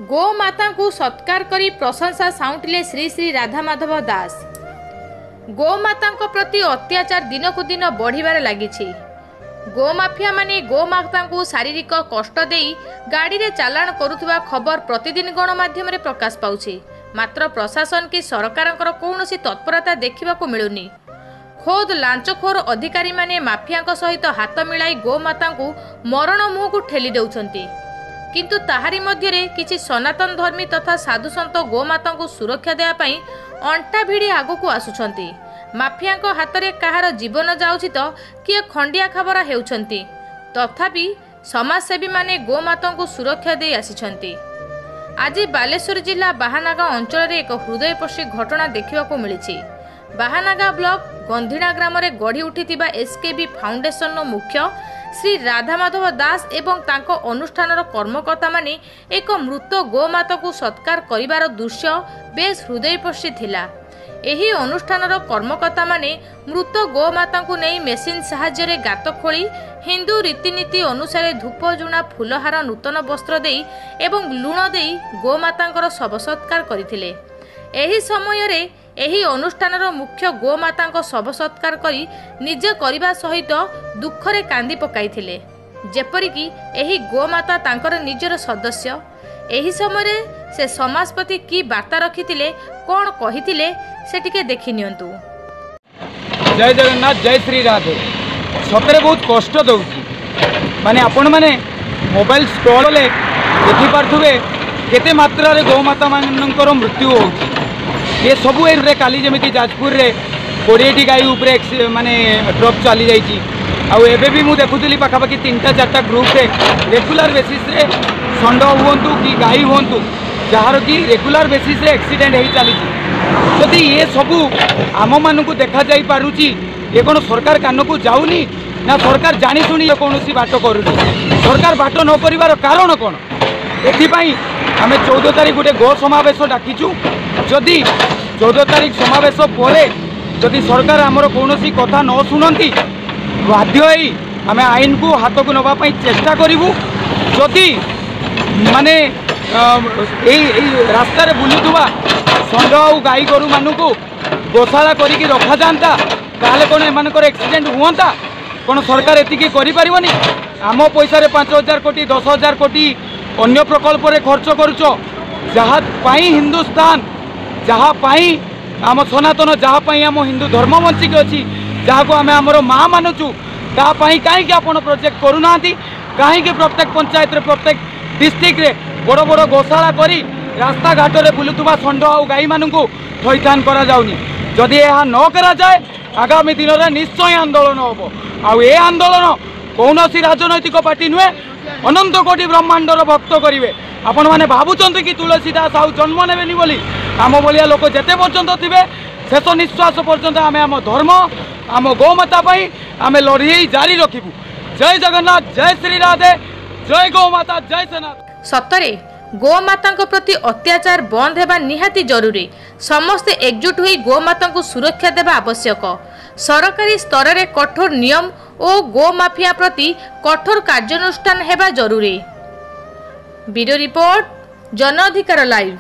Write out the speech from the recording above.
गोमाता को सत्कार करी प्रशंसा साउंटिले श्री श्री राधामाधव दास। गोमाता प्रति अत्याचार दिन को दिन बढ़िबार लागिछि। गोमाफिया माने गोमाता को शारीरिक कष्ट देई गाड़ी रे चालाण करुथुबा खबर प्रतिदिन गणमाध्यम रे प्रकाश पाउछि। मात्र प्रशासन की सरकारंकर कौनसी तत्परता देखिबाकू मिलुनी। खोद लांचखोर अधिकारी माने माफिया सहित हाथ मिलाई गोमाता को मरण मुह को ठेली देउछंती। किंतु ताहारी मध्यरे किछि सनातन धर्मी तथा साधुसंत गोमाता को सुरक्षा देया पई अंटा भिड़ी आगो आसुछंती। माफिया हाथ में कहार जीवन जाउछि तो किए खंडिया खबर हेउछंती। तथापि समाजसेवी माने गोमाता को सुरक्षा दे आसिछंती। आज बालेश्वर जिला बाहानागा अंचल रे एक हृदयस्पर्शी घटना देखिबाकू मिलिछि। बाहानागा ब्लॉक गंधिणा ग्राम रे गढ़ी उठिथिबा एसकेबी फाउंडेशन नो मुख्य श्री राधामाधव दास एवं तांको अनुष्ठानर कर्मकर्ता माने एक मृत गोमाता को सत्कार करिवार दृश्य बेस हृदयस्पर्शी थिला। एही अनुष्ठानर कर्मकर्ता माने मृत गोमाता को नहीं मेसिन साहाय्य रे गात खोली हिंदू रीतिनीति अनुसार धूप जुणा फुलहार नूतन वस्त्र देई एवं लुण देई गोमातांकर शव सत्कार करथिले। एही समय रे एही अनुष्ठानर मुख्य गोमाता शव सत्कार करी निज करबा सहित दुखरे कांदी पकाइथिले। जेपरिकी एही गोमाता तांकर निजर सदस्य। एही समय रे से समाजपति की वार्ता रखिथिले कोन कहिथिले से टिके देखि नियंतु। जय जगन्नाथ, जय श्री राधे। सतरे बहुत कष्ट दउछि। माने आपण माने मोबाइल स्क्रॉल ले देखि पारथुबे केते मात्रा रे गोमाता मानकर मृत्यु होउछि। ये सबू ए काली जमी जाजपुर रे 20टी गाई उपरे माने ड्रप चली जाइए। आउ एबे भी मु देखुली पाखापाखि 3-4टा ग्रुप रे रेगुलर बेसिस रे षंड हुंतु कि गाई हुंतु जार कि रेगुलर बेसिस रे एक्सीडेंट हो चली। जदि ये सबू आम मान को देखा जाई पारुची, ये कौन सरकार कान को जाऊनी ना सरकार जानी शुणी कौन बाट कर सरकार बाट न कर कारण कौन? एथिपाई आमे 14 तारीख गोटे गो समावेश डाकिचु। जदि 14 तारीख समावेश परे जदि सरकार आमर कौन कथा न शुणती बाध्य आमे आईन को हाथ को नवाई चेष्टा करूँ। जदि माने रास्तार बुलुवा षंड आ गाई गोरु मानू गोशाला करी रखा जाता ताले कौन एमानकर एक्सीडेंट हुआ कौन सरकार एतिकी करि परिबनी? आम पैसा 5,000 कोटी 10,000 कोटी अन्य प्रकल्प रे खर्च करुच जहाँ हिंदुस्तान जहाँ आम सनातन जहाँ आम हिंदू धर्म बंचिक अच्छी जहाँ को आम आमर माँ मानुचु तापाई कहीं आप प्रोजेक्ट करूना? कहीं प्रत्येक पंचायत रे प्रत्येक डिस्ट्रिक्ट रे बड़ बड़ गोशाला करी रास्ता घाट रे बुलुवा षंड आ गाई मानू थैथान करा जाउनी। जदि यह न करा जाए आगामी दिन में निश्चय आंदोलन हम। आउ ए आंदोलन कौन राजनैतिक पार्टी नुहे अनंत कोटी ब्रह्मांडर भक्त करेंगे। आपण मैंने भावुं कि तुलसीदास आउ जन्म नेबेनी बोली आम भाया लोक जिते पर्यंत थे शेष निश्वास पर्यंत आम आम धर्म आम गोमाता आम लड़े जारी रखिबू। जय जगन्नाथ, जय श्री राधे, जय गोमाता, जय सेना। सतरे गोमाता प्रति अत्याचार बंद हेबा निहाती जरूरी। समस्ते एकजुट होई गोमाता को सुरक्षा देबा आवश्यक। सरकारी स्तर रे कठोर नियम और गोमाफिया प्रति कठोर कार्यानुष्ठान हेबा जरूरी। वीडियो रिपोर्ट, जन अधिकार लाइव।